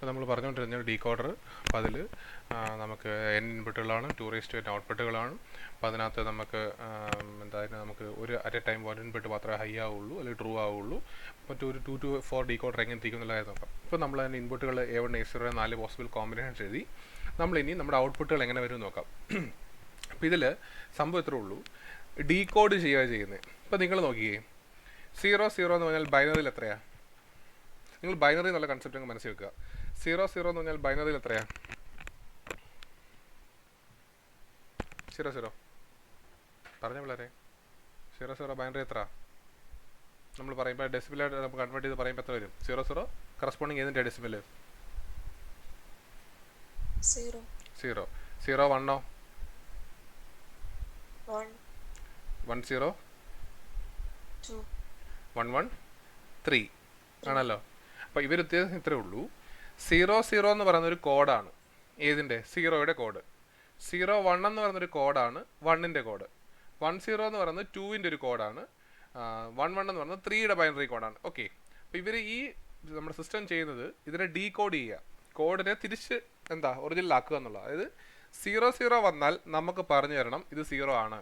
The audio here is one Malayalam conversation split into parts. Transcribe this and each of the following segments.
ഇപ്പോൾ നമ്മൾ പറഞ്ഞുകൊണ്ടിരുന്ന ഡീകോഡർ. അപ്പോൾ അതിൽ നമുക്ക് n ഇൻപുട്ടുകളാണ്, 2n ഔട്ട്പുട്ടുകളാണ്. അപ്പോൾ അതിനകത്ത് നമുക്ക് എന്തായാലും നമുക്ക് ഒരു അറ്റ് എ ടൈം 1 ഇൻപുട്ട് മാത്രമേ ഹൈ ആവുള്ളൂ അല്ലെങ്കിൽ ട്രൂ ആവുള്ളൂ. അപ്പോൾ ഒരു 2 to 4 ഡീകോഡർ എങ്ങനെ തിരിക്കുന്നുള്ള കാര്യം നോക്കാം. ഇപ്പോൾ നമ്മൾ അതിൻ്റെ ഇൻപുട്ടുകൾ A1 A0 4 പോസിബിൾ കോമ്പിനേഷൻസ് എഴുതി. നമ്മളിനി നമ്മുടെ ഔട്ട്പുട്ടുകൾ എങ്ങനെ വരും നോക്കാം. അപ്പോൾ ഇതിൽ സംഭവം ഇത്രേ ഉള്ളൂ, ഡീകോഡ് ചെയ്യുന്നത്. ഇപ്പോൾ നിങ്ങൾ നോക്കിയേ, 0 എന്ന് പറഞ്ഞാൽ ബൈനറിയിൽ എത്രയാണ്? നിങ്ങൾ ബൈനറി എന്നുള്ള കൺസെപ്റ്റ് അങ്ങ് മനസ്സിൽ വെക്കുക. 0 എന്ന് പറഞ്ഞാൽ ബൈനറിയിൽ എത്രയാണ്? 0 പറഞ്ഞ പിള്ളേരെ, 0 ബൈനറി എത്ര? നമ്മൾ പറയുമ്പോൾ ഡെസിമലായിട്ട് നമുക്ക് കൺവേർട്ട് ചെയ്ത് പറയുമ്പോൾ എത്ര വരും? 0 കറസ്പോണ്ടിങ് ഏതിൻ്റെ ഡെസിമൽ? 0 0 1 10 11 3 ആണല്ലോ. അപ്പോൾ ഇവർ വ്യത്യാസം ഇത്രേ ഉള്ളൂ. 0 എന്ന് പറയുന്ന ഒരു കോഡാണ്. ഏതിൻ്റെ? 0യുടെ കോഡ്. 01 എന്ന് പറയുന്നൊരു കോഡാണ് 1ൻ്റെ കോഡ്. 10 എന്ന് പറയുന്നത് 2ൻ്റെ ഒരു കോഡാണ്. 11 എന്ന് പറയുന്നത് 3യുടെ ബൈനറി കോഡാണ്. ഓക്കെ, അപ്പോൾ ഇവർ ഈ നമ്മുടെ സിസ്റ്റം ചെയ്യുന്നത് ഇതിനെ ഡീകോഡ് ചെയ്യുക, കോഡിനെ തിരിച്ച് ഒറിജിനൽ ആക്കുക എന്നുള്ളത്. അതായത് 0 വന്നാൽ നമുക്ക് പറഞ്ഞു തരണം ഇത് 0 ആണ്.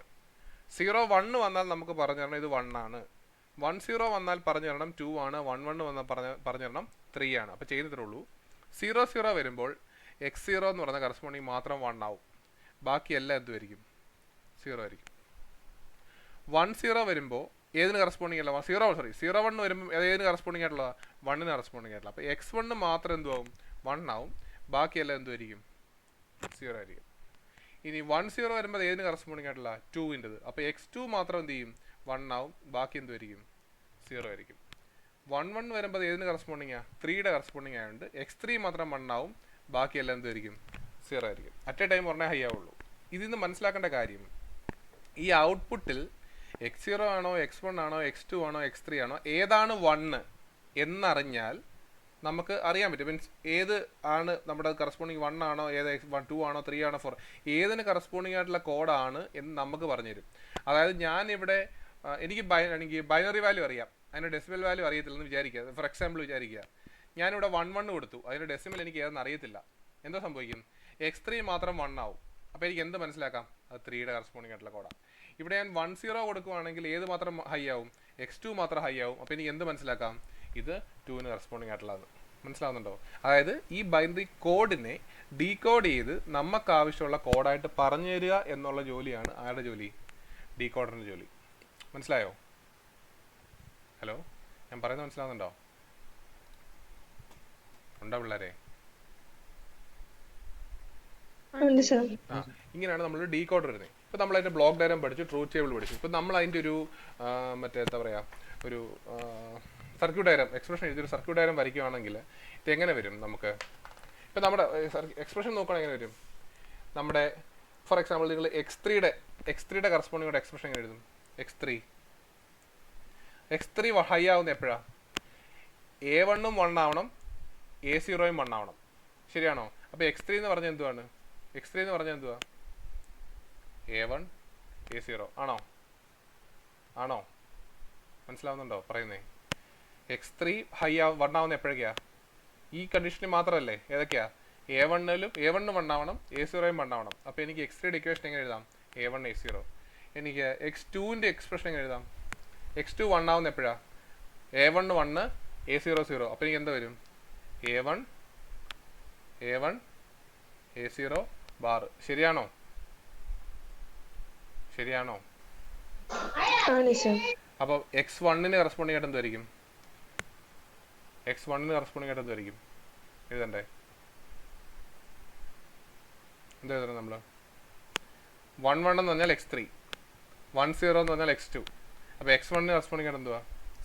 01 വന്നാൽ നമുക്ക് പറഞ്ഞു തരണം ഇത് 1 ആണ്. 10 വന്നാൽ പറഞ്ഞു തരണം 2 ആണ്. 11 വന്നാൽ പറഞ്ഞു തരണം 3 ആണ്. അപ്പോൾ ചെയ്യുന്നതേ ഉള്ളൂ. 00 വരുമ്പോൾ x0 എന്ന് പറയുന്ന കറസ്പോണ്ടിങ് മാത്രം 1 ആവും, ബാക്കിയെല്ലാം എന്തുമായിരിക്കും? 0 ആയിരിക്കും. 10 വരുമ്പോൾ ഏതിന് കറസ്പോണ്ടിങ് അല്ല? 01 വരുമ്പോൾ ഏതിന് കറസ്പോണ്ടിങ് ആയിട്ടുള്ള? 1ന് കറസ്പോണ്ടിങ് ആയിട്ടുള്ള. അപ്പോൾ x1 മാത്രം എന്തുവാകും? 1 ആവും, ബാക്കിയെല്ലാം എന്തുമായിരിക്കും? 0 ആയിരിക്കും. ഇനി 10 വരുമ്പോൾ ഏതിന് കറസ്പോണ്ടിങ് ആയിട്ടുള്ള? 2ൻ്റെത്. അപ്പോൾ x2 മാത്രം എന്ത് ചെയ്യും? 1 ആവും, ബാക്കി എന്തുമായിരിക്കും? 0 ആയിരിക്കും. 11 വരുമ്പോൾ ഏതിന് കറസ്പോണ്ടിങ്ങാണ്? 3യുടെ കറസ്പോണ്ടിങ് ആയതുകൊണ്ട് x3 മാത്രം 1 ആവും, ബാക്കിയെല്ലാം എന്തുമായിരിക്കും? 0 ആയിരിക്കും. അറ്റ് എ ടൈം പറഞ്ഞാൽ ഹൈ ആവുള്ളൂ. ഇതിൽ നിന്ന് മനസ്സിലാക്കേണ്ട കാര്യം, ഈ ഔട്ട്പുട്ടിൽ x0 ആണോ x1 ആണോ x2 ആണോ x3 ആണോ ഏതാണ് 1 എന്നറിഞ്ഞാൽ നമുക്ക് അറിയാൻ പറ്റും. മീൻസ് ഏത് ആണ് നമ്മുടെ കറസ്പോണ്ടിങ് 1 ആണോ, ഏത് 2 ആണോ 3 ആണോ 4, ഏതിന് കറസ്പോണ്ടിങ് ആയിട്ടുള്ള കോഡാണ് എന്ന് നമുക്ക് പറഞ്ഞു തരും. അതായത് ഞാനിവിടെ എനിക്ക് ബൈനറി വാല്യൂ അറിയാം, അതിൻ്റെ ഡെസിമൽ വാല്യൂ അറിയത്തില്ലെന്ന് വിചാരിക്കുക. ഫോർ എക്സാമ്പിൾ വിചാരിക്കുക, ഞാനിവിടെ 1 കൊടുത്തു, അതിൻ്റെ ഡെസിമൽ എനിക്ക് ഏതെന്ന് അറിയത്തില്ല. എന്താ സംഭവിക്കും? x3 മാത്രം 1 ആവും. അപ്പോൾ എനിക്ക് എന്ത് മനസ്സിലാക്കാം? അത് 3യുടെ കറസ്പോണ്ടിങ് ആയിട്ടുള്ള കോഡാണ്. ഇവിടെ ഞാൻ 10 കൊടുക്കുകയാണെങ്കിൽ ഏത് മാത്രം ഹൈ ആവും? x2 മാത്രം ഹൈ ആവും. അപ്പോൾ എനിക്ക് എന്ത് മനസ്സിലാക്കാം? ഇത് 2ന് കറസ്പോണ്ടിങ് ആയിട്ടുള്ളത്. മനസ്സിലാവുന്നുണ്ടോ? അതായത് ഈ ബൈനറി കോഡിനെ ഡീകോഡ് ചെയ്ത് നമുക്ക് ആവശ്യമുള്ള കോഡായിട്ട് പറഞ്ഞു തരിക എന്നുള്ള ജോലിയാണ് ആരുടെ ജോലി? ഡീകോഡറിൻ്റെ ജോലി. മനസ്സിലായോ? ഹലോ, ഞാൻ പറയുന്നത് മനസ്സിലാവുന്നുണ്ടോ? ഉണ്ടോ പിള്ളേരെ? ഇങ്ങനെയാണ് നമ്മൾ ഡീകോഡർ വരുന്നത്. ഇപ്പോൾ നമ്മൾ അതിൻ്റെ ബ്ലോക്ക് ഡയഗ്രം പഠിച്ചു, ട്രൂത്ത് ടേബിൾ പഠിച്ചു. ഇപ്പോൾ നമ്മൾ അതിൻ്റെ ഒരു എന്താ പറയുക, ഒരു സർക്യൂട്ട് ഡയഗ്രം എക്സ്പ്രഷൻ എഴുതിയൊരു സർക്യൂട്ട് ഡയഗ്രം വരയ്ക്കുകയാണെങ്കിൽ ഇതെങ്ങനെ വരും? നമുക്ക് ഇപ്പോൾ നമ്മുടെ എക്സ്പ്രഷൻ നോക്കുകയാണെങ്കിൽ എങ്ങനെ വരും? നമ്മുടെ ഫോർ എക്സാമ്പിൾ നിങ്ങൾ x3യുടെ കറസ്പോണ്ടിങ്ങോടെ എക്സ്പ്രഷൻ എങ്ങനെ എഴുതും? x3 ഹൈ ആവുന്നത് എപ്പോഴാണ്? A1 1 ആവണം, A0 1 ആവണം. ശരിയാണോ? അപ്പോൾ x3 എന്ന് പറഞ്ഞാൽ എന്തുവാണ്? x3 എന്ന് പറഞ്ഞാൽ എന്തുവാ? A1 A0 ആണോ? മനസ്സിലാവുന്നുണ്ടോ പറയുന്നേ? x3 1 ആവുന്ന എപ്പോഴൊക്കെയാ? ഈ കണ്ടീഷനിൽ മാത്രമല്ലേ? ഏതൊക്കെയാ? A1ലും A1 1 ആവണം, A0 1 ആവണം. അപ്പോൾ എനിക്ക് x3യുടെ ഇക്വേഷൻ എങ്ങനെ എഴുതാം? A1 A0. എനിക്ക് x2ൻ്റെ എക്സ്പ്രഷൻ എങ്ങനെ എഴുതാം? x2 1 ആവുന്ന എപ്പോഴാണ്? A1 1 A0 0. അപ്പോൾ എനിക്ക് എന്താ വരും? A1 A0 bar. ശരിയാണോ? അപ്പോൾ x1ന് കറസ്പോണ്ടിങ് ആയിട്ട് എന്തായിരിക്കും? എഴുതണ്ടേ? എന്താ എഴുതണം നമ്മൾ? 1 എന്ന് പറഞ്ഞാൽ x3, 10 എന്ന് പറഞ്ഞാൽ x2. അപ്പോൾ x1ന് കറസ്പോണ്ടിങ് ആയിട്ട് എന്തുവാ?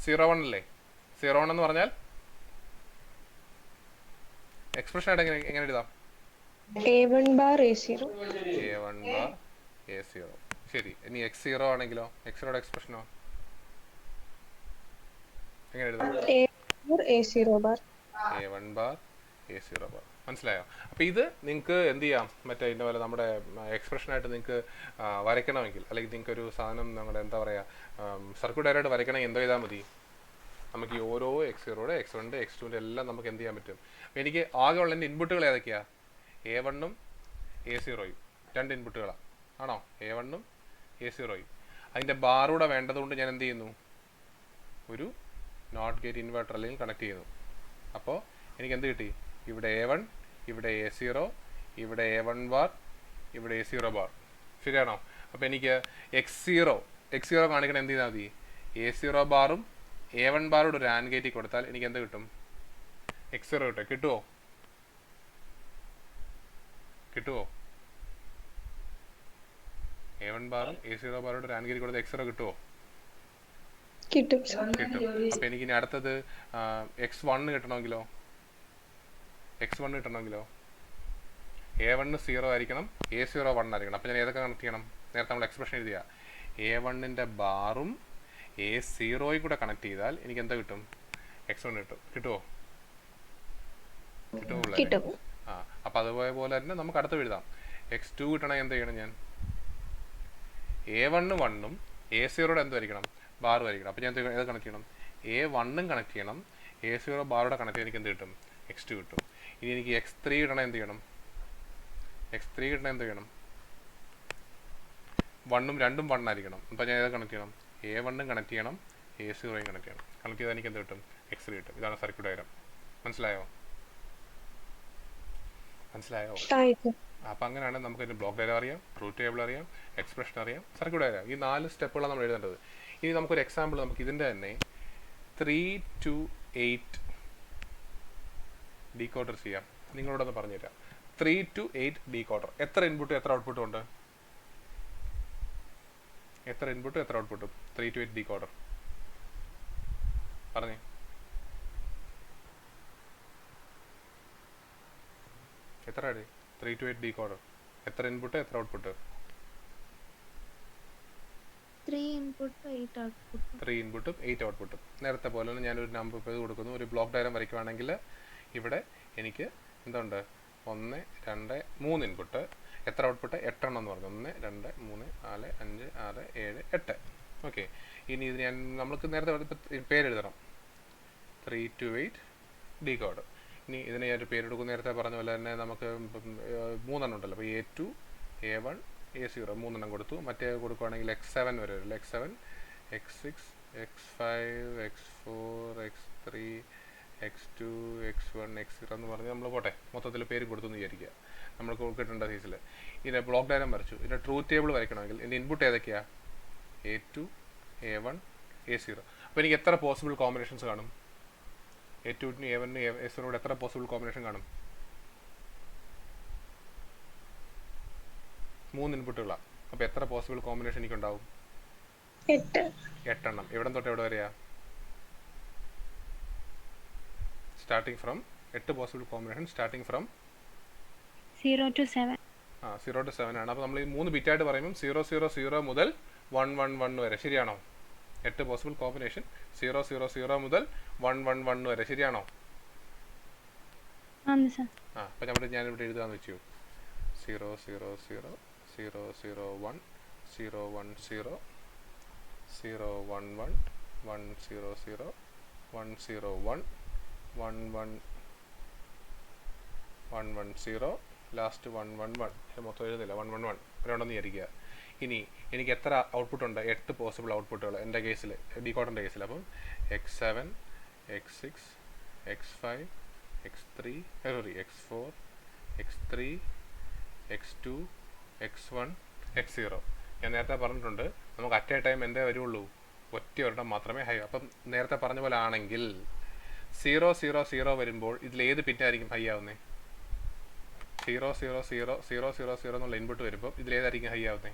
01 അല്ലേ? 01 എന്ന് പറഞ്ഞാൽ എക്സ്പ്രഷൻ ആയിട്ട് എങ്ങനെ എഴുതാം? A1 bar A0. ശരി. ഇനി x0 ആണെങ്കിലോ? x0യുടെ എക്സ്പ്രഷനോ എങ്ങനെ എഴുതാം? A1 bar A0 bar. മനസ്സിലായോ? അപ്പോൾ ഇത് നിങ്ങൾക്ക് എന്ത് ചെയ്യാം? മറ്റേ ഇതിൻ്റെ പോലെ നമ്മുടെ എക്സ്പ്രഷനായിട്ട് നിങ്ങൾക്ക് വരയ്ക്കണമെങ്കിൽ, അല്ലെങ്കിൽ നിങ്ങൾക്ക് ഒരു സാധനം നമ്മുടെ എന്താ പറയുക സർക്യൂട്ട് ഡയഗ്രം വരയ്ക്കണമെങ്കിൽ എന്തോ ചെയ്താൽ മതി? നമുക്ക് ഈ ഓരോ എക്സ് സീറോയുടെ എക്സ് വണ്ണിൻ്റെ എക്സ് ടുവിൻ്റെ എല്ലാം നമുക്ക് എന്ത് ചെയ്യാൻ പറ്റും. അപ്പോൾ എനിക്ക് ആകെയുള്ള എൻ്റെ ഇൻപുട്ടുകൾ ഏതൊക്കെയാണ്? A1ഉം A0യും 2 ഇൻപുട്ടുകളാണ് ആണോ? A1ഉം A0യും. അതിൻ്റെ ബാറൂടെ വേണ്ടതുകൊണ്ട് ഞാൻ എന്ത് ചെയ്യുന്നു? ഒരു നോട്ട് ഗേറ്റ് ഇൻവെർട്ടർ അല്ലെങ്കിൽ കണക്ട് ചെയ്യുന്നു. അപ്പോൾ എനിക്ക് എന്ത് കിട്ടി? ഇവിടെ A1, ഇവിടെ A0, ഇവിടെ A1 ബാർ, ഇവിടെ A0 ബാർ. ശരിയാണോ? അപ്പോൾ എനിക്ക് എക്സ് സീറോ കാണിക്കണം എന്ത് ചെയ്താൽ മതി? A0 ബാറും A1 ബാറോട് ഒരു ആൻഡ് ഗേറ്റിൽ കൊടുത്താൽ എനിക്ക് എന്ത് കിട്ടും? X0 കിട്ടും. കിട്ടുമോ? A1 ബാറും A0 ബാറോട് ഒരു ആൻഡ് ഗേറ്റിൽ കൊടുത്താൽ X0 കിട്ടുമോ? കിട്ടും സർ. കിട്ടും. അപ്പോൾ എനിക്ക് ഇനി അടുത്തത് X1 കിട്ടണമെങ്കിലോ? A1 0 ആയിരിക്കണം, A0 1 ആയിരിക്കണം. അപ്പോൾ ഞാൻ ഏതൊക്കെ കണക്ട് ചെയ്യണം? നേരത്തെ നമ്മൾ എക്സ്പ്രഷൻ എഴുതിയ A1ൻ്റെ ബാറും A0യും കൂടെ കണക്ട് ചെയ്താൽ എനിക്ക് എന്താ കിട്ടും? X1 കിട്ടും. കിട്ടുമോ? കിട്ടും. ആ, അപ്പോൾ അതുപോലെ തന്നെ നമുക്ക് അടുത്ത് എഴുതാം. X2 കിട്ടണമെങ്കിൽ എന്ത് ചെയ്യണം ഞാൻ? A1 1ഉം A0യുടെ എന്തായിരിക്കണം? ബാറും ആയിരിക്കണം. അപ്പോൾ ഞാൻ ഏത് കണക്ട് ചെയ്യണം? A1ഉം കണക്ട് ചെയ്യണം, A0 ബാറോടെ കണക്ട് ചെയ്ത് എനിക്ക് എന്ത് കിട്ടും? X2 കിട്ടും. ഇനി എനിക്ക് X3 കിട്ടണം എന്ത് ചെയ്യണം? 1ഉം 2ഉം 1 ആയിരിക്കണം. അപ്പോൾ ഞാൻ ഏത് കണക്ട് ചെയ്യണം? A1ഉം കണക്ട് ചെയ്യണം, A0യും കണക്ട് ചെയ്യണം. കണക്ട് ചെയ്താൽ എനിക്ക് എന്ത് കിട്ടും? X3 കിട്ടും. ഇതാണ് സർക്യൂട്ട് ഡയഗ്രാം. മനസ്സിലായോ? അപ്പോൾ അങ്ങനെയാണ് നമുക്ക് ഇതിൻ്റെ ബ്ലോക്ക് ഡയഗ്രാം അറിയാം, ട്രൂത്ത് ടേബിൾ അറിയാം, എക്സ്പ്രഷൻ അറിയാം, സർക്യൂട്ട് ഡയഗ്രാം. ഈ 4 സ്റ്റെപ്പുകളാണ് നമ്മൾ എഴുതേണ്ടത്. ഇനി നമുക്കൊരു എക്സാമ്പിൾ നമുക്ക് ഇതിൻ്റെ തന്നെ 3 to 8 ഡീകോഡർ ചെയ്യാം. നിങ്ങളോടൊന്ന് പറഞ്ഞുതരാം. 3 to 8 ഡീകോഡർ. എത്ര ഇൻപുട്ടും എത്ര ഔട്ട്പുട്ടും ഉണ്ട്? 3 to 8 ഡീകോഡർ പറഞ്ഞേ. എത്ര 3 to 8 ഡീകോഡർ? എത്ര ഇൻപുട്ട് എത്ര ഔട്ട്പുട്ട്? 3 input 8 output. 3 ഇൻപുട്ടും 8 ഔട്ട്പുട്ടും. നേരത്തെ പോലെ തന്നെ ഞാനൊരു നമ്പർ ചെയ്ത് കൊടുക്കുന്നു. ഒരു ബ്ലോക്ക് ഡയഗ്രാം വരയ്ക്കുവാണെങ്കിൽ ഇവിടെ എനിക്ക് എന്തുണ്ട്? 1 2 3 ഇൻപുട്ട്. എത്ര ഔട്ട്പുട്ട്? 8 എണ്ണം എന്ന് പറഞ്ഞു. 1 2 3 4 5 6 7 8. ഓക്കെ. ഇനി ഇത് നമ്മൾക്ക് നേരത്തെ പേരെഴുതണം. 3 to 8 ഡീകോഡർ. ഇനി ഇതിനെ ഞാനൊരു പേരെടുക്കും. നേരത്തെ പറഞ്ഞ പോലെ തന്നെ നമുക്ക് 3 എണ്ണം ഉണ്ടല്ലോ. അപ്പോൾ A2 A1 A0 3 എണ്ണം കൊടുത്തു. മറ്റേ കൊടുക്കുകയാണെങ്കിൽ X7 വരെ വരില്ല. X7 X6 X5 X4 X3 X2 X1 X0 എന്ന് പറഞ്ഞ് നമ്മൾ പോട്ടെ മൊത്തത്തിൽ പേര് കൊടുത്തു എന്ന് വിചാരിക്കുക. നമ്മൾക്ക് കിട്ടേണ്ട സൈസിൽ ഇതിൻ്റെ ബ്ലോക്ക് ഡയഗ്രാം വരച്ചു. ഇതിൻ്റെ ട്രൂത്ത് ടേബിൾ വരയ്ക്കണമെങ്കിൽ ഇതിൻ്റെ ഇൻപുട്ട് ഏതൊക്കെയാണ്? A2 A1 A0. അപ്പോൾ എനിക്ക് എത്ര പോസിബിൾ കോമ്പിനേഷൻസ് കാണും? A2നും A1നും A0 എത്ര പോസിബിൾ കോമ്പിനേഷൻ കാണും? 3 ഇൻപുട്ടുകളാണ്. അപ്പോൾ എത്ര പോസിബിൾ കോമ്പിനേഷൻ എനിക്കുണ്ടാവും? 8 എണ്ണം. എവിടെ തൊട്ട് എവിടെ വരെയാ? Starting from 8 possible combination starting from 0 to 7. 0 to 7 ആണ്. അപ്പോൾ നമ്മൾ ഈ 3 ബിറ്റായിട്ട് പറയുമ്പോൾ 000 മുതൽ 111 വരെ. ശരിയാണോ? 8 പോസിബിൾ കോമ്പിനേഷൻ 000 മുതൽ 111 വരെ. ശരിയാണോ? അപ്പോൾ ഞാനിവിടെ എഴുതാന്ന് വെച്ചു. 000 001 010 011 100 101 101 110 ലാസ്റ്റ് 111. മൊത്തം എഴുതുന്നില്ല. 111 ഒരെണ്ണം വിചാരിക്കുക. ഇനി എനിക്ക് എത്ര ഔട്ട്പുട്ട് ഉണ്ട്? 8 പോസിബിൾ ഔട്ട്പുട്ടുകൾ എൻ്റെ കേസിൽ, ഡീകോഡറിൻ്റെ കേസിൽ. അപ്പം X7 X6 X5 X4 X3 X2 X1 X0. ഞാൻ നേരത്തെ പറഞ്ഞിട്ടുണ്ട് നമുക്ക് അറ്റ് എ ടൈം എന്തേ വരുള്ളൂ? ഒറ്റ ഒരെണ്ണം മാത്രമേ ഹൈ. അപ്പം നേരത്തെ പറഞ്ഞ പോലെ ആണെങ്കിൽ 000 വരുമ്പോൾ ഇതിലേത് പിന്നായിരിക്കും ഹൈ ആവുന്നത്? 000 എന്നുള്ള ഇൻപുട്ട് വരുമ്പോൾ ഇതിലേതായിരിക്കും ഹൈ ആവുന്നത്?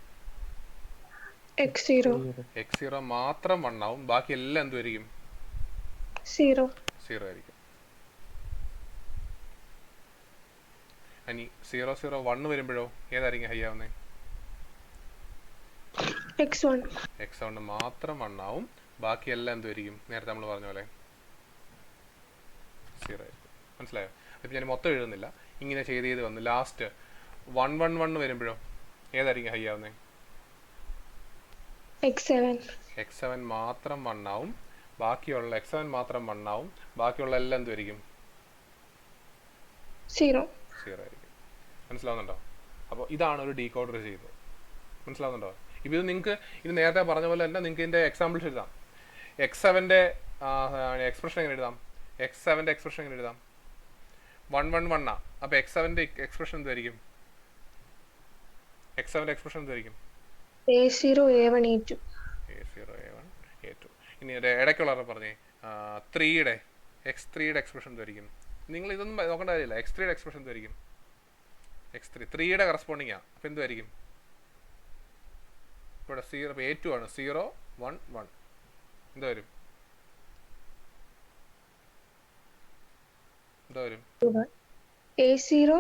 X0 മാത്രം 1 ആവും. ബാക്കി എല്ലാം എന്തുമായിരിക്കും? 0 ആയിരിക്കും. ഇനി 001 വരുമ്പോഴോ ഏതായിരിക്കും ഹൈ ആവുന്നത്? X1 മാത്രം 1 ആവും. ബാക്കി എല്ലാം എന്തുമായിരിക്കും? നേരത്തെ നമ്മൾ പറഞ്ഞ പോലെ 0 ആയിരിക്കും. മനസ്സിലായോ? ഇപ്പം ഞാൻ മൊത്തം എഴുതുന്നില്ല, ഇങ്ങനെ ചെയ്ത് വന്ന് ലാസ്റ്റ് 111 വരുമ്പോഴോ ഏതായിരിക്കും ഹൈ ആവുന്നത്? X7 മാത്രം 1 ആവും. ബാക്കിയുള്ള x7 മാത്രം 1 ആവും, ബാക്കിയുള്ള എല്ലാം എന്തുമായിരിക്കും? 0. 0 ആയിരിക്കും. മനസ്സിലാവുന്നുണ്ടോ? അപ്പോൾ ഇതാണ് ഒരു ഡീകോഡർ ചെയ്യുന്നത്. മനസ്സിലാവുന്നുണ്ടോ? ഇപ്പോൾ ഇത് നിങ്ങൾക്ക് ഇത് നേരത്തെ പറഞ്ഞ പോലെ തന്നെ നിങ്ങൾക്ക് ഇതിൻ്റെ എക്സാമ്പിൾസ് എഴുതാം. x7ൻ്റെ എക്സ്പ്രഷൻ എങ്ങനെ എഴുതാം? x7ൻ്റെ എക്സ്പ്രഷൻ എങ്ങനെ എഴുതാം? 111 ആ. അപ്പോൾ x7ൻ്റെ എക്സ്പ്രഷൻ എന്തായിരിക്കും? x7ൻ്റെ എക്സ്പ്രഷൻ എന്തായിരിക്കും? A0 A1 A2. A0 A1 A2. ഇനി ഇടയ്ക്കുള്ളവരെ പറഞ്ഞേ 3യുടെ x3യുടെ എക്സ്പ്രഷൻ എന്തായിരിക്കും? നിങ്ങൾ ഇതൊന്നും നോക്കേണ്ട കാര്യമില്ല. x3യുടെ എക്സ്പ്രഷൻ എന്തായിരിക്കും? x3 3യുടെ കറസ്പോണ്ടിങ് ആണ്. അപ്പോൾ എന്തുമായിരിക്കും? ഇവിടെ 0 A2 ആണ്. 0 1 1 എന്താ വരും? എന്താ വരും? A0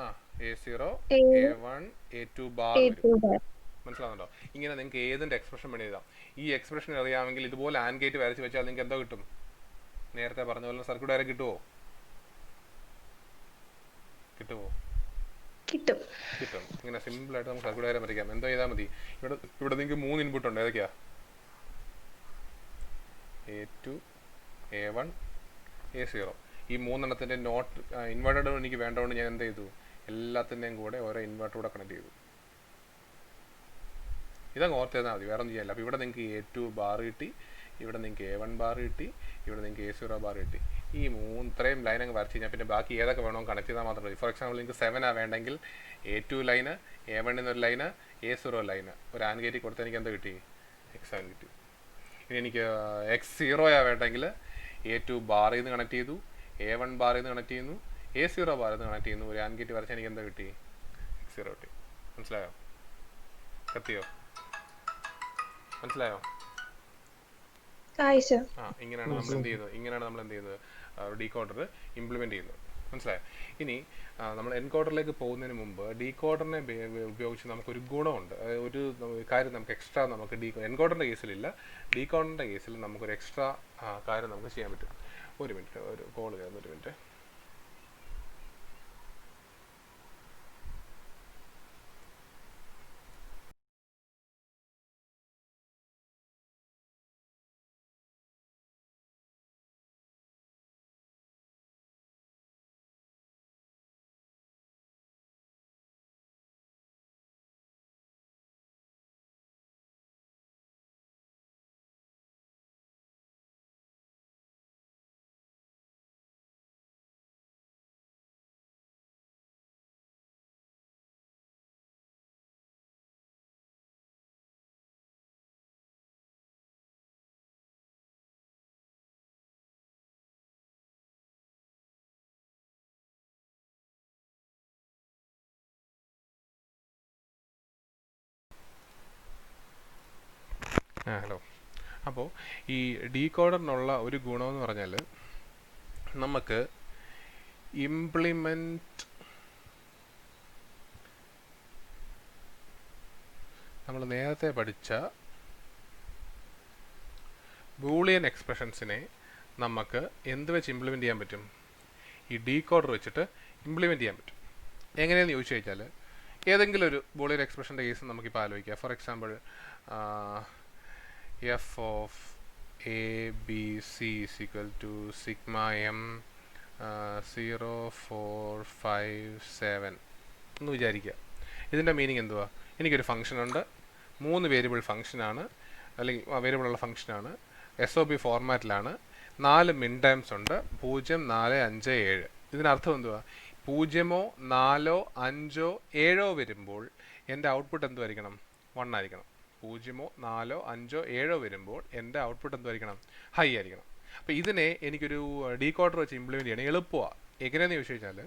ആ A0 A1 A1 A2 bar വരും. A2 bar. മനസ്സിലാവുന്നുണ്ടോ? ഇങ്ങനെ നിങ്ങൾക്ക് ഏതിൻ്റെ എക്സ്പ്രഷൻ വേണ്ടി എഴുതാം. ഈ എക്സ്പ്രഷൻ അറിയാമെങ്കിൽ ഇതുപോലെ ആൻഡ് ഗേറ്റ് വരച്ച് വെച്ചാൽ നിങ്ങൾക്ക് എന്തോ കിട്ടും? നേരത്തെ പറഞ്ഞ പോലെ സർക്യൂട്ട് വരെ കിട്ടുമോ? കിട്ടുമോ? കിട്ടും. കിട്ടും. ഇങ്ങനെ സിമ്പിളായിട്ട് നമുക്ക് സർക്യൂട്ട് വരെ വരയ്ക്കാം. എന്തോ ചെയ്താൽ മതി. ഇവിടെ നിങ്ങൾക്ക് 3 ഇൻപുട്ട് ഉണ്ട്. ഏതൊക്കെയാ? A2 A1 A0. ഈ 3 നോട്ട് ഇൻവെർട്ടർ എനിക്ക് വേണ്ടതുകൊണ്ട് ഞാൻ എന്ത് ചെയ്തു? എല്ലാത്തിൻ്റെയും കൂടെ ഓരോ ഇൻവെർട്ടർ കൂടെ കണക്ട് ചെയ്തു. ഇതങ്ങ് ഓർത്ത് തന്നാൽ മതി, വേറെ ഒന്നും ചെയ്യാനില്ല. അപ്പോൾ ഇവിടെ നിങ്ങൾക്ക് A2 ബാർ കിട്ടി, ഇവിടെ നിങ്ങൾക്ക് A1 ബാർ കിട്ടി, ഇവിടെ നിങ്ങൾക്ക് A0 ബാർ കിട്ടി. ഈ ഇത്രയും ലൈൻ അങ്ങ് വരച്ച് കഴിഞ്ഞാൽ പിന്നെ ബാക്കി ഏതൊക്കെ വേണോ കണക്ട് ചെയ്താൽ മാത്രം മതി. ഫോർ എക്സാമ്പിൾ നിങ്ങൾക്ക് 7 ആ വേണ്ടെങ്കിൽ A2 ലൈന്, A1 എന്നൊരു ലൈന്, A0 ലൈന് ഒരു ആൻഡ് ഗേറ്റിൽ കൊടുത്താൽ എനിക്ക് എന്താ കിട്ടി? x7 കിട്ടി. ഇനി എനിക്ക് x0 ആ വേണ്ടെങ്കിൽ A2 ബാറിൽ നിന്ന് കണക്ട് ചെയ്തു, A1 ബാറിൽ നിന്ന് കണക്ട് ചെയ്യുന്നു, A0 ബാറിൽ നിന്ന് കണക്ട് ചെയ്യുന്നു. ഒരു ആൻഡ് ഗേറ്റ് വരച്ചാൽ എനിക്ക് എന്താ കിട്ടി? x0 കിട്ടി. മനസ്സിലായോ? കത്തിയോ? മനസ്സിലായോ? ആയിഷ. ഇങ്ങനെയാണ് നമ്മൾ എന്ത് ചെയ്യുന്നത്? ഇങ്ങനെയാണ് നമ്മൾ എന്ത് ചെയ്യുന്നത്? ഡീകോഡർ ഇംപ്ലിമെൻറ്റ് ചെയ്യുന്നത്. മനസ്സിലായോ? ഇനി നമ്മൾ എൻകോഡറിലേക്ക് പോകുന്നതിന് മുമ്പ് ഡീകോഡറിനെ ഉപയോഗിച്ച് നമുക്കൊരു ഗുണമുണ്ട്. ഒരു കാര്യം നമുക്ക് എക്സ്ട്രാ നമുക്ക് എൻകോഡറിൻ്റെ കേസിലില്ല, ഡീകോഡറിൻ്റെ കേസിൽ നമുക്കൊരു എക്സ്ട്രാ കാര്യം നമുക്ക് ചെയ്യാൻ പറ്റും. ഒരു മിനിറ്റ്, ഒരു കോൾ കയറുന്നു, ഒരു മിനിറ്റ്. ഹലോ. അപ്പോൾ ഈ ഡീകോഡറിനുള്ള ഒരു ഗുണമെന്ന് പറഞ്ഞാൽ നമുക്ക് ഇംപ്ലിമെൻറ്റ് നമ്മൾ നേരത്തെ പഠിച്ച ബൂളിയൻ എക്സ്പ്രഷൻസിനെ നമുക്ക് എന്ത് വെച്ച് ഇംപ്ലിമെൻറ്റ് ചെയ്യാൻ പറ്റും? ഈ ഡീകോഡർ വെച്ചിട്ട് ഇംപ്ലിമെൻറ്റ് ചെയ്യാൻ പറ്റും. എങ്ങനെയാണെന്ന് ചോദിച്ചു കഴിഞ്ഞാൽ ഏതെങ്കിലും ഒരു ബൂളിയൻ എക്സ്പ്രഷൻ്റെ കേസ് നമുക്കിപ്പോൾ ആലോചിക്കാം. For example f of a b c is equal to sigma m 0 4 5 7 എന്ന് വിചാരിക്കുക. ഇതിൻ്റെ മീനിങ് എന്തുവാ? എനിക്കൊരു ഫംഗ്ഷൻ ഉണ്ട്, 3 വേരിയബിൾ ഫംഗ്ഷനാണ്, അല്ലെങ്കിൽ വേരിയബിളുള്ള ഫംഗ്ഷനാണ്, SOP ഫോർമാറ്റിലാണ്, 4 മിൻ ടൈംസ് ഉണ്ട്, 0 4 5 7. ഇതിനർത്ഥം എന്തുവാ? 0 4 5 7 വരുമ്പോൾ എൻ്റെ ഔട്ട്പുട്ട് എന്തുമായിരിക്കണം? 1 ആയിരിക്കണം. 0 4 5 7 വരുമ്പോൾ എൻ്റെ ഔട്ട്പുട്ട് എന്തായിരിക്കണം? ഹൈ ആയിരിക്കണം. അപ്പോൾ ഇതിനെ എനിക്കൊരു ഡീകോഡർ വെച്ച് ഇംപ്ലിമെൻറ്റ് ചെയ്യണം. എളുപ്പമാണ്. എങ്ങനെയാണെന്ന് ചോദിച്ചു കഴിഞ്ഞാൽ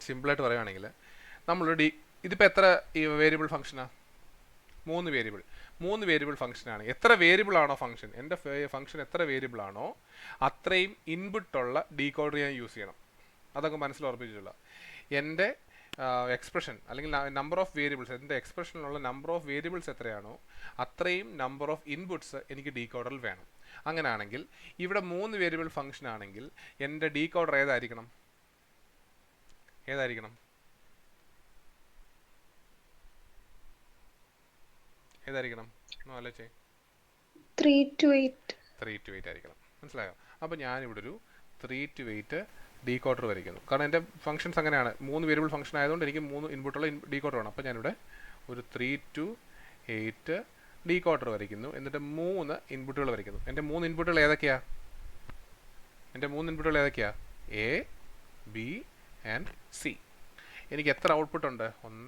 സിമ്പിളായിട്ട് പറയുകയാണെങ്കിൽ നമ്മൾ ഇതിപ്പോൾ എത്ര വേരിയബിൾ ഫംഗ്ഷനാണ്? 3 വേരിയബിൾ ഫംഗ്ഷനാണ്. എത്ര വേരിയബിൾ ആണോ ഫംഗ്ഷൻ, എൻ്റെ ഫംഗ്ഷൻ എത്ര വേരിയബിൾ ആണോ അത്രയും ഇൻപുട്ടുള്ള ഡീകോഡർ ഞാൻ യൂസ് ചെയ്യണം. അതൊക്കെ മനസ്സിൽ ഉറപ്പിച്ചിട്ടുള്ള എൻ്റെ എക്സ്പ്രഷൻ അല്ലെങ്കിൽ നമ്പർ ഓഫ് വേരിയബിൾസ്, എൻ്റെ എക്സ്പ്രഷനിലുള്ള നമ്പർ ഓഫ് വേരിയബിൾസ് എത്രയാണോ അത്രയും നമ്പർ ഓഫ് ഇൻപുട്സ് എനിക്ക് ഡീകോഡറിൽ വേണം. അങ്ങനെയാണെങ്കിൽ ഇവിടെ 3 വേരിയബിൾ ഫംഗ്ഷൻ ആണെങ്കിൽ എൻ്റെ ഡീകോഡർ ഏതായിരിക്കണം? ഏതായിരിക്കണം? 3 to 8. 3 to 8 ആയിരിക്കണം. മനസ്സിലായോ? അപ്പോൾ ഞാനിവിടെ ഒരു 3 to 8 ഡീകോഡർ വരയ്ക്കുന്നു. കാരണം എൻ്റെ ഫംഗ്ഷൻസ് അങ്ങനെയാണ്, 3 വേരിയബിൾ ഫംഗ്ഷൻ ആയതുകൊണ്ട് എനിക്ക് 3 ഇൻപുട്ടുള്ള ഡീകോഡർ വേണം. അപ്പോൾ ഞാനിവിടെ ഒരു 3 to 8 ഡീകോഡർ വരയ്ക്കുന്നു. എന്നിട്ട് 3 ഇൻപുട്ടുകൾ വരയ്ക്കുന്നു. എൻ്റെ 3 ഇൻപുട്ടുകൾ ഏതൊക്കെയാ? A, B and C. എനിക്ക് എത്ര ഔട്ട്പുട്ട് ഉണ്ട്? 1,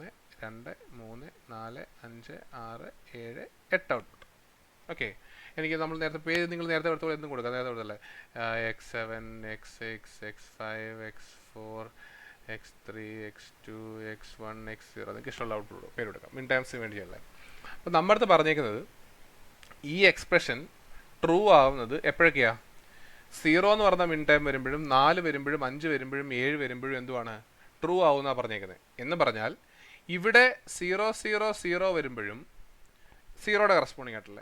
2, 3, 4, 5, 6, 7, 8 ഔട്ട്പുട്ട്. ഓക്കെ, എനിക്ക് നമ്മൾ നേരത്തെ പേര് നിങ്ങൾ നേരത്തെ എടുത്തോളം എന്തും കൊടുക്കാം. നേരത്തെ കൊടുത്തല്ലേ x7, x6, x5, x4, x3, x2, x1, x0 നിങ്ങൾക്ക് ഇഷ്ടമുള്ള ഔട്ട്പുട്ട് പേര് കൊടുക്കാം. മിൻ ടൈംസിന് വേണ്ടിയല്ലേ. അപ്പോൾ നമ്മുടെ അടുത്ത് പറഞ്ഞേക്കുന്നത് ഈ എക്സ്പ്രഷൻ ട്രൂ ആവുന്നത് എപ്പോഴൊക്കെയാണ്? 0 എന്ന് പറഞ്ഞ മിൻ ടൈം വരുമ്പോഴും 4 വരുമ്പോഴും 5 വരുമ്പോഴും 7 വരുമ്പോഴും എന്തുവാണ്? ട്രൂ ആവുമെന്നാണ് പറഞ്ഞേക്കുന്നത്. എന്ന് പറഞ്ഞാൽ ഇവിടെ 0, 0, 0 വരുമ്പോഴും 0യുടെ കറസ്പോണ്ടിങ് ആയിട്ടുള്ള,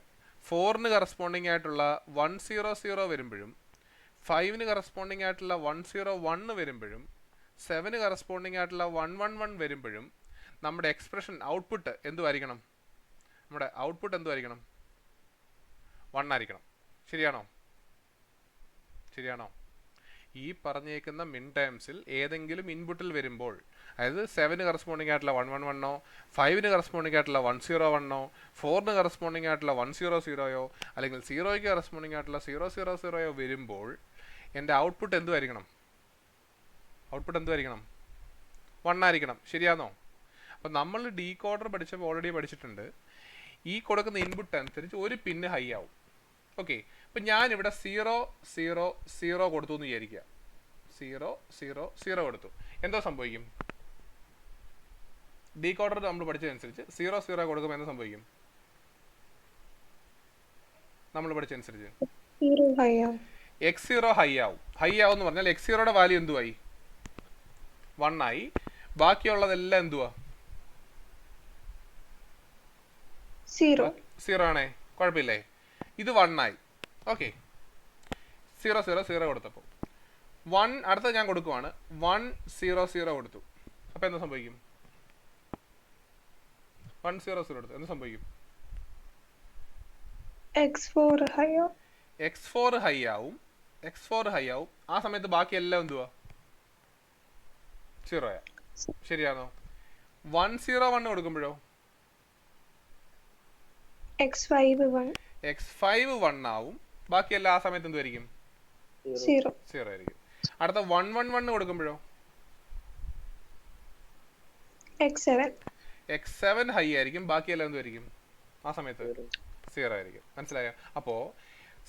4ന് കറസ്പോണ്ടിങ് ആയിട്ടുള്ള 1, 0, 0 വരുമ്പോഴും 5ന് കറസ്പോണ്ടിങ് ആയിട്ടുള്ള 1, 0, 1 വരുമ്പോഴും 7ന് കറസ്പോണ്ടിങ് ആയിട്ടുള്ള 1, 1, 1 വരുമ്പോഴും നമ്മുടെ എക്സ്പ്രഷൻ ഔട്ട്പുട്ട് എന്തുമായിരിക്കണം? നമ്മുടെ ഔട്ട്പുട്ട് എന്തുമായിരിക്കണം? 1 ആയിരിക്കണം. ശരിയാണോ? ഈ പറഞ്ഞേക്കുന്ന മിൻ ടൈംസിൽ ഏതെങ്കിലും ഇൻപുട്ടിൽ വരുമ്പോൾ, അതായത് 7ന് കറസ്പോണ്ടിങ് ആയിട്ടുള്ള 1, 1, 1ഓ 5ന് കറസ്പോണ്ടിങ് ആയിട്ടുള്ള 1, 0, 1ഓ 4ന് കറസ്പോണ്ടിങ് ആയിട്ടുള്ള 1, 0, 0യോ അല്ലെങ്കിൽ 0യ്ക്ക് കറസ്പോണ്ടിങ് ആയിട്ടുള്ള 0, 0, 0യോ വരുമ്പോൾ എൻ്റെ ഔട്ട്പുട്ട് എന്തുമായിരിക്കണം? 1 ആയിരിക്കണം. ശരിയാണോ? അപ്പോൾ നമ്മൾ ഡീകോഡർ പഠിച്ചപ്പോൾ ഓൾറെഡി പഠിച്ചിട്ടുണ്ട്, ഈ കൊടുക്കുന്ന ഇൻപുട്ട് അനുസരിച്ച് ഒരു പിന്ന് ഹൈ ആവും. ഓക്കെ, അപ്പം ഞാനിവിടെ 0, 0, 0 കൊടുത്തു എന്ന് വിചാരിക്കുക. 0, 0, 0 കൊടുത്തു. എന്തോ സംഭവിക്കും? ഡീകോഡർ നമ്മൾ പഠിച്ചതനുസരിച്ച് 0, 0 കൊടുക്കുമ്പോൾ എന്താ സംഭവിക്കും? നമ്മൾ പഠിച്ചതനുസരിച്ച് x0 ഹൈ ആവും. എന്ന് പറഞ്ഞാൽ x0യുടെ വാല്യൂ എന്തുവായി? 1 ആയി. ബാക്കിയുള്ളതെല്ലാം എന്തുവാ? 0 ആണേ, കുഴപ്പമില്ലേ? ഇത് 1 ആയി. ഓക്കെ, 0, 0, 0 കൊടുത്തപ്പോൾ 1. അടുത്ത ഞാൻ കൊടുക്കുവാണ് 1, 0, 0 കൊടുത്തു. അപ്പോൾ എന്താ സംഭവിക്കും? 1, 0, 0 കൊടുത്തു. എന്ത് സംഭവിക്കും? x4 ഹൈ ആവും. ആ സമയത്ത് ബാക്കി എല്ലാം എന്തുവാ? 0 ആയ. ശരിയാണോ? 1, 0, 1 കൊടുക്കുമ്പോഴോ x5 1 ആവും. ബാക്കി എല്ലാം ആ സമയത്ത് എന്തുമായിരിക്കും? 0 ആയിരിക്കും. അടുത്ത 1, 1, 1 കൊടുക്കുമ്പോഴോ x7 ഹൈ ആയിരിക്കും. ബാക്കി എല്ലാം എന്തുമായിരിക്കും? ആ സമയത്ത് 0 ആയിരിക്കും. മനസ്സിലായോ? അപ്പോൾ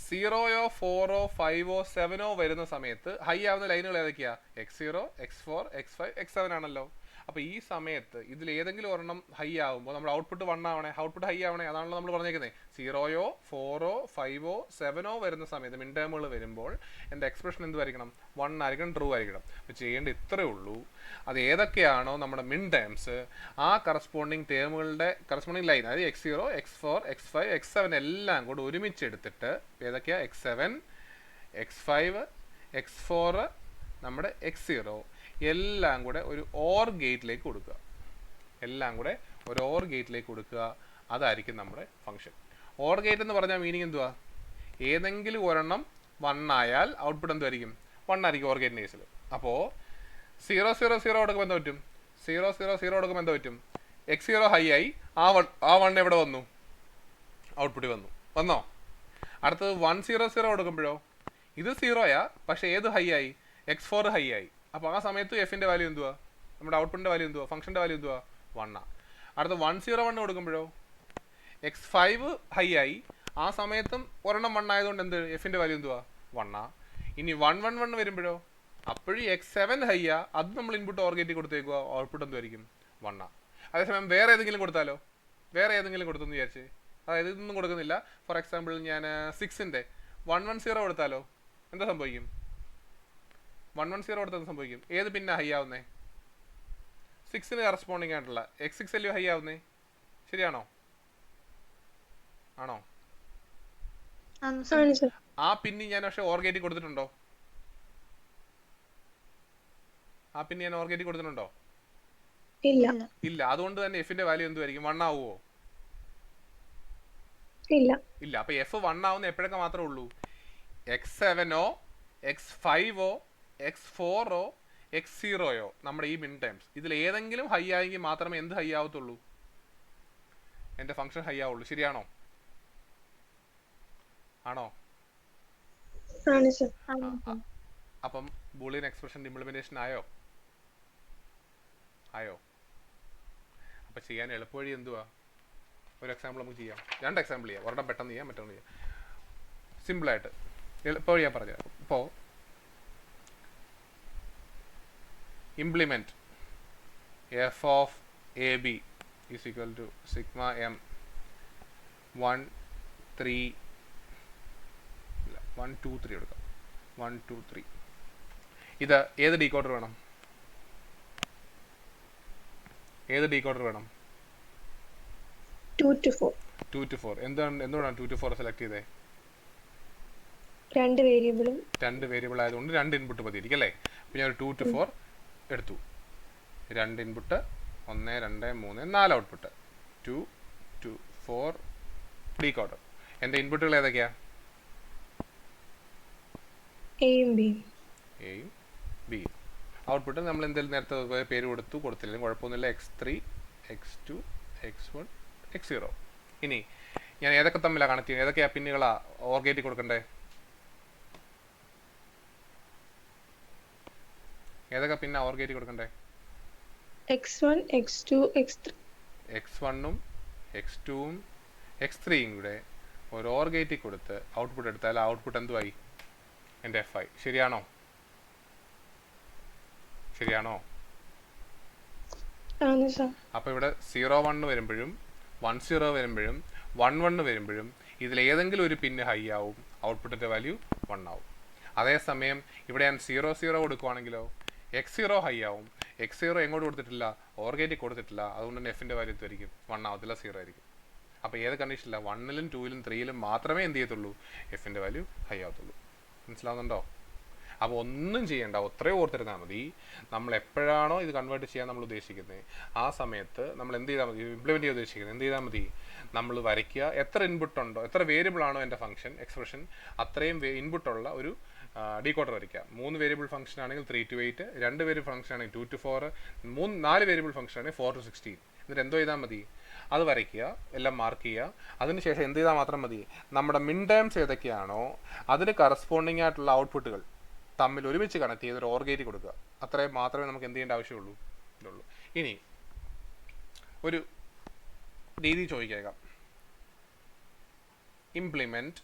0യോ 4ഓ 5ഓ 7ഓ വരുന്ന സമയത്ത് ഹൈ ആവുന്ന ലൈനുകൾ ഏതൊക്കെയാ? x0, x4, x5, x7 ആണല്ലോ. അപ്പോൾ ഈ സമയത്ത് ഇതിൽ ഏതെങ്കിലും ഒരെണ്ണം ഹൈ ആവുമ്പോൾ നമ്മുടെ ഔട്ട്പുട്ട് 1 ആവണേ, ഔട്ട്പുട്ട് ഹൈ ആവണേ. അതാണല്ലോ നമ്മൾ പറഞ്ഞേക്കുന്നത്. 0യോ 4ഓ 5ഓ 7ഓ വരുന്ന സമയത്ത് മിൻ ടേമുകൾ വരുമ്പോൾ എൻ്റെ എക്സ്പ്രഷൻ എന്തുമായിരിക്കണം? 1 ആയിരിക്കണം, ട്രൂ ആയിരിക്കണം. അപ്പോൾ ചെയ്യേണ്ട ഇത്രയേ ഉള്ളൂ. അത് ഏതൊക്കെയാണോ നമ്മുടെ മിൻ ടേംസ്, ആ കറസ്പോണ്ടിങ് ടേമുകളുടെ കറസ്പോണ്ടിങ് ലൈൻ, അതായത് x0, x4, x5, x7 എല്ലാം കൂടെ ഒരുമിച്ചെടുത്തിട്ട് ഏതൊക്കെയാ? x7, x5, x4, നമ്മുടെ x0 എല്ലാം കൂടെ ഒരു ഓർ ഗേറ്റിലേക്ക് കൊടുക്കുക. അതായിരിക്കും നമ്മുടെ ഫംഗ്ഷൻ. ഓർ ഗേറ്റ് എന്ന് പറഞ്ഞാൽ മീനിങ് എന്തുവാ? ഏതെങ്കിലും ഒരെണ്ണം 1 ആയാൽ ഔട്ട്പുട്ട് എന്തുമായിരിക്കും? 1 ആയിരിക്കും ഓർ ഗേറ്റിൻ്റെ കേസിൽ. അപ്പോൾ 0, 0, 0 കൊടുക്കുമ്പോൾ എന്താ പറ്റും? 0, 0, 0 കൊടുക്കുമ്പോൾ എന്താ പറ്റും? x0 ഹൈ ആയി. ആ 1 എവിടെ വന്നു? ഔട്ട്പുട്ട് വന്നോ? അടുത്തത് 1, 0, 0 കൊടുക്കുമ്പോഴോ ഇത് 0യാ, പക്ഷേ ഏത് ഹൈ ആയി? x4 ഹൈ ആയി. അപ്പോൾ ആ സമയത്ത് എഫിൻ്റെ വാല്യൂ എന്തുവാ? നമ്മുടെ ഔട്ട്പുട്ടിൻ്റെ വാല്യൂ എന്തുവാ? ഫംഗ്ഷൻ്റെ വാല്യൂ എന്തുവാ? 1 ആ. അടുത്ത 1, 0, 1 കൊടുക്കുമ്പോഴോ x5 ഹൈ ആയി. ആ സമയത്തും ഒരെണ്ണം 1 ആയതുകൊണ്ട് എന്ത്? എഫിൻ്റെ വാല്യൂ എന്തുവാ? 1 ആ. ഇനി 1, 1, 1 വരുമ്പോഴോ അപ്പോഴും x7 ഹൈ ആ. അത് നമ്മൾ ഇൻപുട്ട് ഓർ ഗേറ്റിൽ കൊടുത്തേക്കുക. ഔട്ട്പുട്ട് എന്തുമായിരിക്കും? 1 ആ. അതേസമയം വേറെ ഏതെങ്കിലും കൊടുത്താലോ? കൊടുത്തെന്ന് വിചാരിച്ച്, അതായത് ഇതൊന്നും കൊടുക്കുന്നില്ല. ഫോർ എക്സാമ്പിൾ ഞാൻ 6ൻ്റെ 1, 1, 0 കൊടുത്താലോ എന്താ സംഭവിക്കും? 1, 1, 0 കൊടുത്താൽ സംഭവിക്കും. ഏത് പിന്നെ ഹൈ ആവുന്നേ? 6ന് കറസ്പോണ്ടിങ് ആയിട്ടുള്ള x6 അല്ലയോ ഹൈ ആവുന്നേ? ശരിയാണോ? ആണോ? ആ പിന്നെ ഞാൻ പക്ഷേ ഓർ ഗേറ്റിൽ കൊടുത്തിട്ടുണ്ടോ? ഇല്ല. അതുകൊണ്ട് തന്നെ എഫിന്റെ വാല്യൂ എന്തുമായിരിക്കും? 1 ആവുമോ? ഇല്ല. അപ്പൊ എഫ് 1 ആവുന്ന എപ്പോഴൊക്കെ മാത്രമേ ഉള്ളൂ? x7ഓ x5ഓ x4ഓ x0യോ നമ്മുടെ ഈ മിൻ ടൈംസ് ഇതിൽ ഏതെങ്കിലും ഹൈ ആയെങ്കിൽ മാത്രമേ എന്ത് ഹൈ ആവത്തുള്ളൂ? എൻ്റെ ഫംഗ്ഷൻ ഹൈ ആവുള്ളൂ. ശരിയാണോ? ആണോ? ആണ് സർ. അപ്പം ബൂളിയൻ എക്സ്പ്രഷൻ ഇംപ്ലിമെന്റേഷൻ ആയോ? അപ്പം ചെയ്യാൻ എളുപ്പവഴി എന്തുവാ? ഒരു എക്സാമ്പിൾ നമുക്ക് ചെയ്യാം. 2 എക്സാമ്പിൾ ചെയ്യാം. ഒരെണ്ണം പെട്ടെന്ന് ചെയ്യാം, മറ്റൊന്ന് ചെയ്യാം. സിമ്പിളായിട്ട് എളുപ്പവഴി ഞാൻ പറഞ്ഞുതരാം. ഇപ്പോൾ implement F of A B is equal to sigma M 1 3 1 2 3 എടുക്കാം. 1 2 3 ഇത് ഏത് ഡീകോഡർ വേണം? 2 to 4. 2 to 4. എന്തുകൊണ്ടാണ് 2 to 4 സെലക്ട് ചെയ്തത്? 2 വേരിയബിളും 2 വേരിയബിൾ ആയതുകൊണ്ട് 2 ഇൻപുട്ട് മതിയിരിക്കും അല്ലേ? അപ്പോൾ ഞാൻ ഒരു 2 to 4 എടുത്തു. 2 ഇൻപുട്ട്, 1 2 3 4 ഔട്ട്പുട്ട്. 2 2 4 ഡീകോഡർ. എൻ്റെ ഇൻപുട്ടുകൾ ഏതൊക്കെയാ? എയും ബിയും. എയും ബിയും. ഔട്ട്പുട്ട് നമ്മൾ എന്തെങ്കിലും നേരത്തെ പേര് കൊടുത്തില്ലെങ്കിൽ കുഴപ്പമൊന്നുമില്ല. x3 x2 x1 x0. ഇനി ഞാൻ ഏതൊക്കെ തമ്മിലാണ് കണക്ട് ചെയ്യുന്നത്? ഏതൊക്കെയാ പിന്നുകളാ ഓർ ഗേറ്റിൽ കൊടുക്കണ്ടേ? ഏതൊക്കെ പിന്നെ ഓർ ഗേറ്റിൽ കൊടുക്കണ്ടേ? x1 x2 x3. x1ഉം x2ഉം x3യും കൂടെ ഒരു ഓർ ഗേറ്റിൽ കൊടുത്ത് ഔട്ട്പുട്ട് എടുത്താൽ ഔട്ട്പുട്ട് എന്തുമായി? എൻ്റെ എഫ് ആയി. ശരിയാണോ? ആണ് സർ. അപ്പോൾ ഇവിടെ 0 1 വരുമ്പോഴും 1 0 വരുമ്പോഴും 1 1 വരുമ്പോഴും ഇതിലേതെങ്കിലും ഒരു പിന്ന് ഹൈ ആവും, ഔട്ട്പുട്ടിൻ്റെ വാല്യൂ 1 ആവും. അതേസമയം ഇവിടെ ഞാൻ 0 0 കൊടുക്കുവാണെങ്കിലോ x0 ഹൈ ആവും. x0 എങ്ങോട്ട് കൊടുത്തിട്ടില്ല? ഓർ ഗേറ്റിൽ കൊടുത്തിട്ടില്ല. അതുകൊണ്ട് തന്നെ എഫിൻ്റെ വാല്യൂ എന്തായിരിക്കും? 1 ആവത്തില്ല, 0 ആയിരിക്കും. അപ്പോൾ ഏത് കണ്ടീഷനില്ല? 1ലും 2ലും 3ലും മാത്രമേ എന്ത് ചെയ്യത്തുള്ളൂ? എഫിൻ്റെ വാല്യൂ ഹൈ ആവത്തുള്ളൂ. മനസ്സിലാവുന്നുണ്ടോ? അപ്പോൾ ഒന്നും ചെയ്യേണ്ട, അത്രയും ഓർത്തിരുന്നാൽ മതി. നമ്മൾ എപ്പോഴാണോ ഇത് കൺവേർട്ട് ചെയ്യാൻ നമ്മൾ ഉദ്ദേശിക്കുന്നത് ആ സമയത്ത് നമ്മൾ എന്ത് ചെയ്താൽ മതി? ഇംപ്ലിമെൻറ്റ് ചെയ്യാൻ ഉദ്ദേശിക്കുന്നത് എന്ത് ചെയ്താൽ മതി? നമ്മൾ വരയ്ക്കുക. എത്ര ഇൻപുട്ട് ഉണ്ടോ, എത്ര വേരിയബിൾ ആണോ എൻ്റെ ഫംഗ്ഷൻ എക്സ്പ്രഷൻ, അത്രയും ഇൻപുട്ടുള്ള ഒരു ഡീകോഡർ വരയ്ക്കുക. 3 വേരിയബിൾ ഫംഗ്ഷൻ ആണെങ്കിൽ 3 to 8, 2 വേരിയബിൾ ഫംഗ്ഷൻ ആണെങ്കിൽ 2 to 4, 4 വേരിയബിൾ ഫംഗ്ഷൻ ആണെങ്കിൽ 4 to 16. എന്നിട്ട് എന്തോ ചെയ്താൽ മതി? അത് വരയ്ക്കുക, എല്ലാം മാർക്ക് ചെയ്യുക. അതിനുശേഷം എന്ത് ചെയ്താൽ മാത്രം മതി? നമ്മുടെ മിൻ ടൈംസ് ഏതൊക്കെയാണോ അതിന് കറസ്പോണ്ടിങ് ആയിട്ടുള്ള ഔട്ട്പുട്ടുകൾ തമ്മിൽ ഒരുമിച്ച് കണക്ട് ചെയ്ത് ഒരു ഓർ ഗേറ്റ് കൊടുക്കുക. അത്രയും മാത്രമേ നമുക്ക് എന്ത് ചെയ്യേണ്ട ആവശ്യമുള്ളൂ. ഇനി ഒരു രീതി ചോദിക്കാം. Implement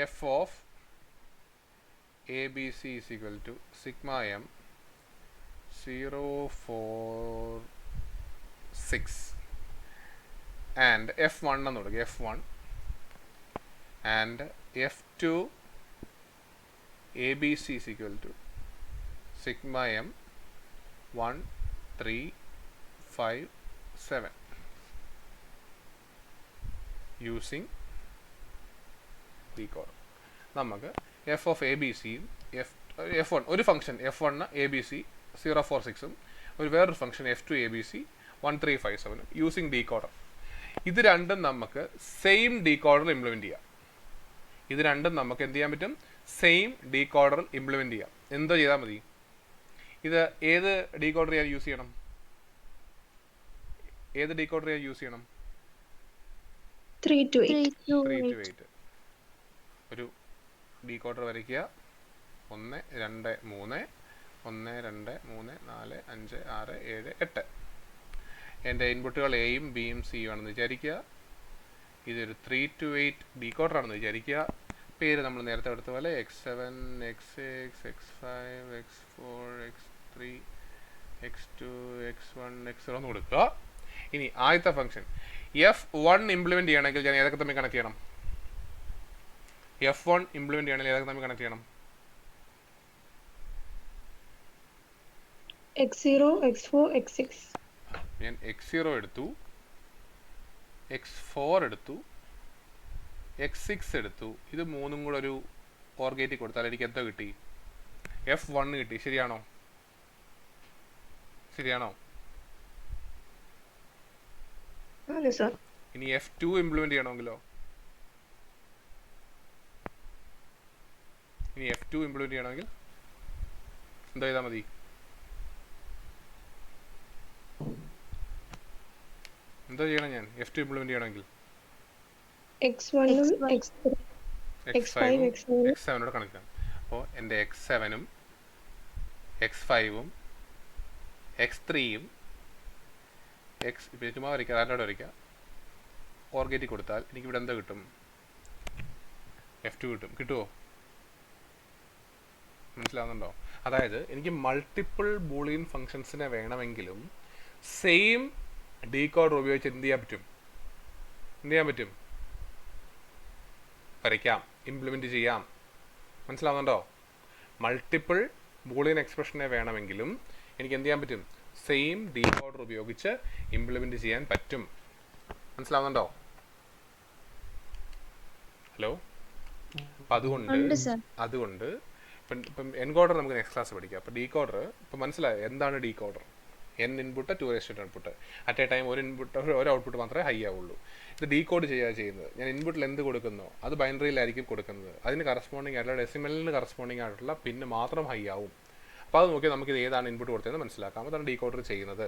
F of A B C is equal to sigma M 0 4 6 and F1 എന്ന് കൊടുക്കുക. F1 and F2 ABC is equal to sigma m 1 3 5 7 using decoder. നമുക്ക് എഫ് ഓഫ് എ ബി സിയും F1 ഒരു function F1 A B C 0 4 6ഉം ഒരു വേറൊരു function F2 A B C 1 3 5 7ഉം യൂസിങ് ഡീകോഡർ. ഇത് രണ്ടും നമുക്ക് സെയിം ഡീകോഡർ ഇംപ്ലിമെൻറ്റ് ചെയ്യാം. ഇത് രണ്ടും നമുക്ക് എന്ത് ചെയ്യാൻ പറ്റും? സെയിം ഡീകോഡർ ഇംപ്ലിമെൻറ്റ് ചെയ്യാം. എന്തോ ചെയ്താൽ മതി? ഇത് ഏത് ഡീകോഡർ ഞാൻ യൂസ് ചെയ്യണം? ഏത് ഡീകോഡർ ഞാൻ യൂസ് ചെയ്യണം? 3 to 8. 3 to 8. ഒരു ഡീകോഡർ വരയ്ക്കുക. 1 2 3 1 2 3 4 5 6 7 8. എൻ്റെ ഇൻപുട്ടുകൾ എയും ബിയും സിയും ആണെന്ന് വിചാരിക്കുക. ഇതൊരു 3 to 8 ഡീകോഡർ ആണെന്ന് വിചാരിക്കുക. പേര് നമ്മൾ നേരത്തെ എടുത്ത പോലെ x7 x6 x5 x4 x3 x2 x1 x0 എന്ന് കൊടുക്കുക. ഇനി ആദ്യത്തെ ഫംഗ്ഷൻ F1 ഇംപ്ലിമെൻറ്റ് ചെയ്യണമെങ്കിൽ ഞാൻ ഏതൊക്കെ തമ്മിൽ കണക്ട് ചെയ്യണം? F1 ഇംപ്ലിമെൻറ്റ് ചെയ്യണമെങ്കിൽ ഏതൊക്കെ തമ്മിൽ കണക്ട് ചെയ്യണം? x0 x4 x6. ഞാൻ x0 എടുത്തു, x4 എടുത്തു, x6 എടുത്തു. ഇത് മൂന്നും കൂടെ ഒരു ഓർ ഗേറ്റിൽ കൊടുത്താൽ എനിക്ക് എന്തോ കിട്ടി? F1 കിട്ടി. ശരിയാണോ? ആണ് സർ. ഇനി F2 ഇംപ്ലിമെൻറ്റ് ചെയ്യണമെങ്കിലോ? ഇനി F2 ഇംപ്ലിമെൻറ്റ് ചെയ്യണമെങ്കിൽ എന്തോ ചെയ്താൽ മതി? എന്തോ ചെയ്യണം ഞാൻ F2 ഇംപ്ലിമെൻറ്റ് ചെയ്യണമെങ്കിൽ? x1 ഉം x3 x5 ഉം x7 ഉം x7 കണക്ട് ചെയ്യണം. അപ്പോൾ എൻ്റെ x7 ഉം x5 ഉം x3 ഉം ഇപ്പോൾ ചുമ്മാ വരയ്ക്കുക, റാൻഡോടെ വരയ്ക്കുക, ഓർ ഗേറ്റിൽ കൊടുത്താൽ എനിക്കിവിടെ എന്താ കിട്ടും? F2 കിട്ടും. കിട്ടുമോ? മനസ്സിലാവുന്നുണ്ടോ? അതായത് എനിക്ക് മൾട്ടിപ്പിൾ ബൂളിയൻ ഫങ്ഷൻസിനെ വേണമെങ്കിലും സെയിം ഡീകോഡർ ഉപയോഗിച്ച് എന്ത് ചെയ്യാൻ പറ്റും? എന്ത് ചെയ്യാൻ പറ്റും? വരയ്ക്കാം, ഇംപ്ലിമെൻറ്റ് ചെയ്യാം. മനസ്സിലാവുന്നുണ്ടോ? മൾട്ടിപ്പിൾ ബൂളിയൻ എക്സ്പ്രഷനെ വേണമെങ്കിലും എനിക്ക് എന്ത് ചെയ്യാൻ പറ്റും? സെയിം ഡീകോഡർ ഉപയോഗിച്ച് ഇംപ്ലിമെൻറ്റ് ചെയ്യാൻ പറ്റും. മനസ്സിലാവുന്നുണ്ടോ? ഹലോ? അപ്പം അതുകൊണ്ട് ഇപ്പം എൻകോഡർ നമുക്ക് നെക്സ്റ്റ് ക്ലാസ് പഠിക്കാം. അപ്പോൾ ഡീകോഡർ ഇപ്പം മനസ്സിലായോ എന്താണ് decoder? n input 2 output. At A time ഒരു ഇൻപുട്ട് ഒരു ഔട്ട്പുട്ട് മാത്രമേ ഹൈ ആവുള്ളൂ. ഇത് ഡീകോഡ് ചെയ്യുന്നത്. ഞാൻ ഇൻപുട്ടിൽ എന്ത് കൊടുക്കുന്നോ അത് ബൈനറിയിലായിരിക്കും കൊടുക്കുന്നത്. അതിന് കറസ്പോണ്ടിങ് ആയിട്ടുള്ള ഡെസിമലിന് കറസ്പോണ്ടിങ് ആയിട്ടുള്ള പിന്ന് മാത്രം ഹൈ ആവും. അപ്പോൾ അത് നോക്കി നമുക്കിത് ഏതാണ് ഇൻപുട്ട് കൊടുത്തതെന്ന് മനസ്സിലാക്കാം. അതാണ് ഡീകോഡർ ചെയ്യുന്നത്.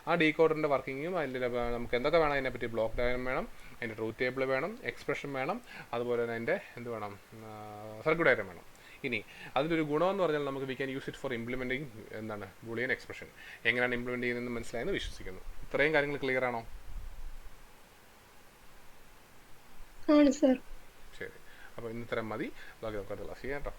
ആ ഡീകോഡറിൻ്റെ വർക്കിങ്ങും അതിൽ നമുക്ക് എന്തൊക്കെ വേണം, അതിനെപ്പറ്റി ബ്ലോക്ക് ഡയഗ്രം വേണം, അതിൻ്റെ ട്രൂത്ത് ടേബിൾ വേണം, എക്സ്പ്രഷൻ വേണം, അതുപോലെ തന്നെ അതിൻ്റെ എന്ത് വേണം, സർക്യൂട്ട് ഡയഗ്രം വേണം. ഇനി അതിൻ്റെ ഒരു ഗുണമെന്ന് പറഞ്ഞാൽ നമുക്ക് we can use it for implementing എന്താണ് ബൂളിയൻ എക്സ്പ്രഷൻ. എങ്ങനെയാണ് ഇംപ്ലിമെൻറ്റ് ചെയ്യുന്നതെന്ന് മനസ്സിലായെന്ന് വിശ്വസിക്കുന്നു. ഇത്രയും കാര്യങ്ങൾ ക്ലിയർ ആണോ? ആണ് സർ. ശരി, അപ്പോൾ ഇന്ന് ഇത്രയും മതി. ബാക്കി നമുക്ക് അടുത്ത ക്ലാസ് ചെയ്യാം കേട്ടോ.